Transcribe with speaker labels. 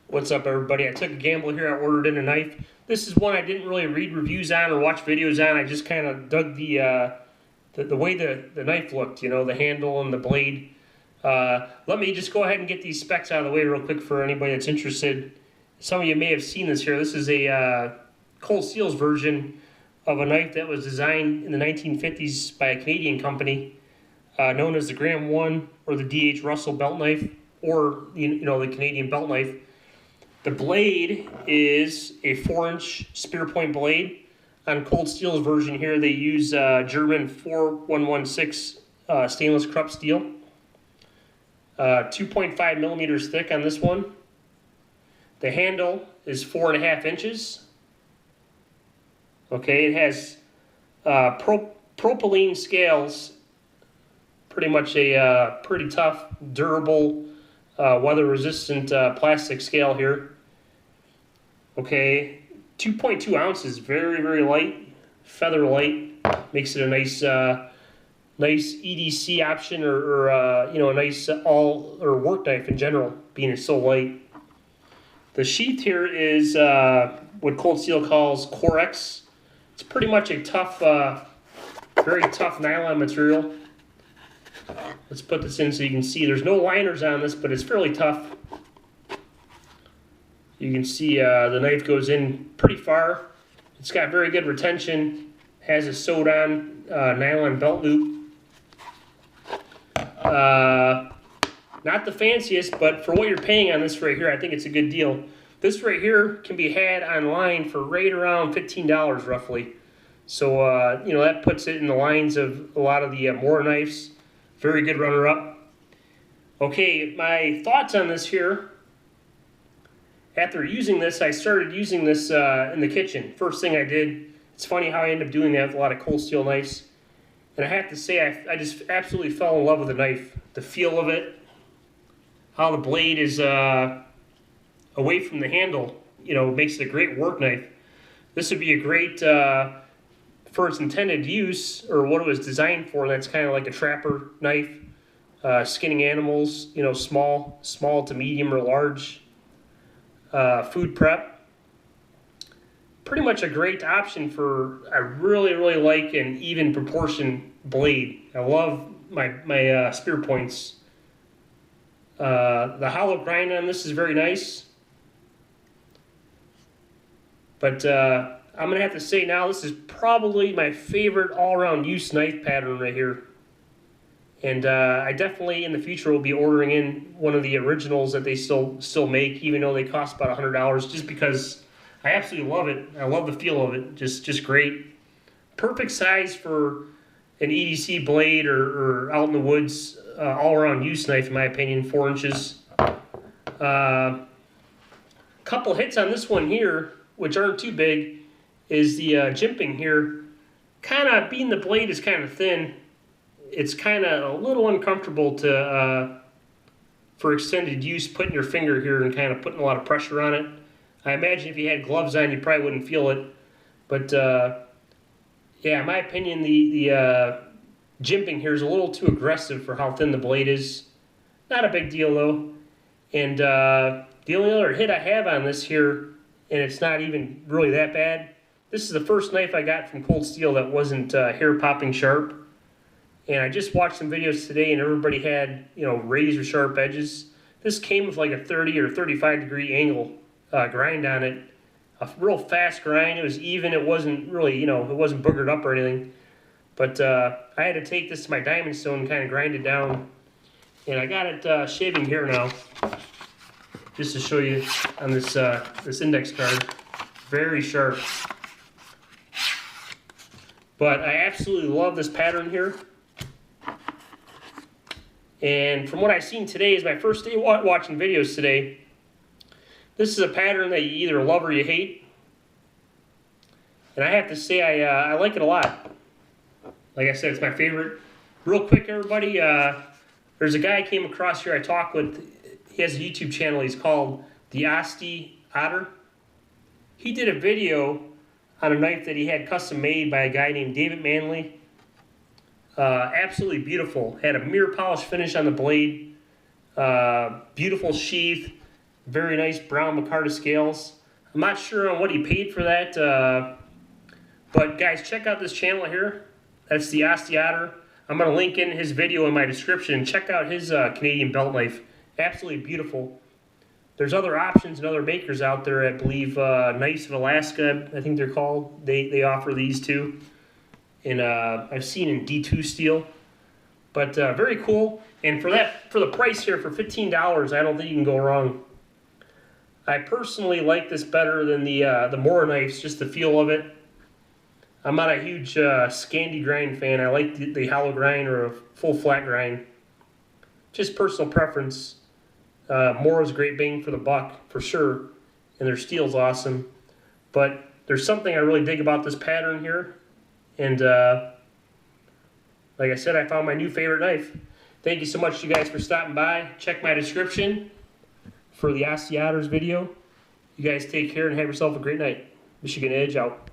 Speaker 1: What's up, everybody? I took a gamble here. I ordered in a knife. This is one I didn't really read reviews on or watch videos on. I just kind of dug the way the knife looked, you know, the handle and the blade. Let me just go ahead and get these specs out of the way real quick for anybody that's interested. Some of you may have seen this here. This is a Cold Steel's version of a knife that was designed in the 1950s by a Canadian company known as the Graham 1 or the D.H. Russell belt knife, or the Canadian belt knife. The blade is a 4-inch spear point blade. On Cold Steel's version here, they use German 4116 stainless Krupp steel. 2.5 millimeters thick on this one. The handle is 4.5 inches. Okay, it has propylene scales, pretty much a pretty tough, durable, weather-resistant plastic scale here. Okay, 2.2 ounces, very, very light, feather light, makes it a nice EDC option, or a nice work knife in general, being it's so light. The sheath here is what Cold Steel calls Corex. It's pretty much a tough, very tough nylon material. Let's put this in so you can see. There's no liners on this, but it's fairly tough. You can see the knife goes in pretty far. It's got very good retention. Has a sewed-on nylon belt loop. Not the fanciest, but for what you're paying on this right here, I think it's a good deal. This right here can be had online for right around $15 roughly. So that puts it in the lines of a lot of the Moore knives. Very good runner-up. Okay, my thoughts on this here. After using this, I started using this in the kitchen. First thing I did. It's funny how I end up doing that with a lot of Cold Steel knives. And I have to say, I just absolutely fell in love with the knife. The feel of it. How the blade is away from the handle. Makes it a great work knife. This would be a great, for its intended use, or what it was designed for. That's kind of like a trapper knife. Skinning animals, small to medium or large. Food prep. Pretty much a great option for, I really, really like an even proportion blade. I love my spear points. The hollow grind on this is very nice. But I'm going to have to say now, this is probably my favorite all-around use knife pattern right here. And I definitely in the future will be ordering in one of the originals that they still make, even though they cost about $100, just because I absolutely love it. I love the feel of it. Just great. Perfect size for an EDC blade or out in the woods all-around use knife, in my opinion. 4 inches. Couple hits on this one here, which aren't too big, is the jimping here. Kind of being the blade is kind of thin. It's kind of a little uncomfortable for extended use, putting your finger here and kind of putting a lot of pressure on it. I imagine if you had gloves on, you probably wouldn't feel it. But yeah, in my opinion, the jimping here is a little too aggressive for how thin the blade is. Not a big deal though. And the only other hit I have on this here, and it's not even really that bad. This is the first knife I got from Cold Steel that wasn't hair popping sharp. And I just watched some videos today, and everybody had, razor sharp edges. This came with like a 30 or 35 degree angle grind on it. A real fast grind. It was even. It wasn't really, it wasn't boogered up or anything. But I had to take this to my diamond stone and kind of grind it down. And I got it shaving here now, just to show you on this this index card. Very sharp. But I absolutely love this pattern here. And from what I've seen today, is my first day watching videos today. This is a pattern that you either love or you hate. And I have to say, I like it a lot. Like I said, it's my favorite. Real quick, everybody, there's a guy I came across here I talked with. He has a YouTube channel. He's called theosteotter. He did a video on a knife that he had custom made by a guy named David Manley. Absolutely beautiful. Had a mirror polish finish on the blade. Beautiful sheath. Very nice brown micarta scales. I'm not sure on what he paid for that, but guys, check out this channel here. That's the theosteotter. I'm going to link in his video in my description. Check out his Canadian belt knife. Absolutely beautiful. There's other options and other makers out there. I believe Knives of Alaska, I think they're called. They offer these too. And I've seen in D2 steel. But very cool. And for the price here, for $15, I don't think you can go wrong. I personally like this better than the Mora knives, just the feel of it. I'm not a huge Scandi grind fan. I like the hollow grind or a full flat grind. Just personal preference. Mora's a great bang for the buck, for sure. And their steel's awesome. But there's something I really dig about this pattern here. And like I said, I found my new favorite knife. Thank you so much, you guys, for stopping by. Check my description for the theosteotter's video. You guys take care and have yourself a great night. Michigan Edge out.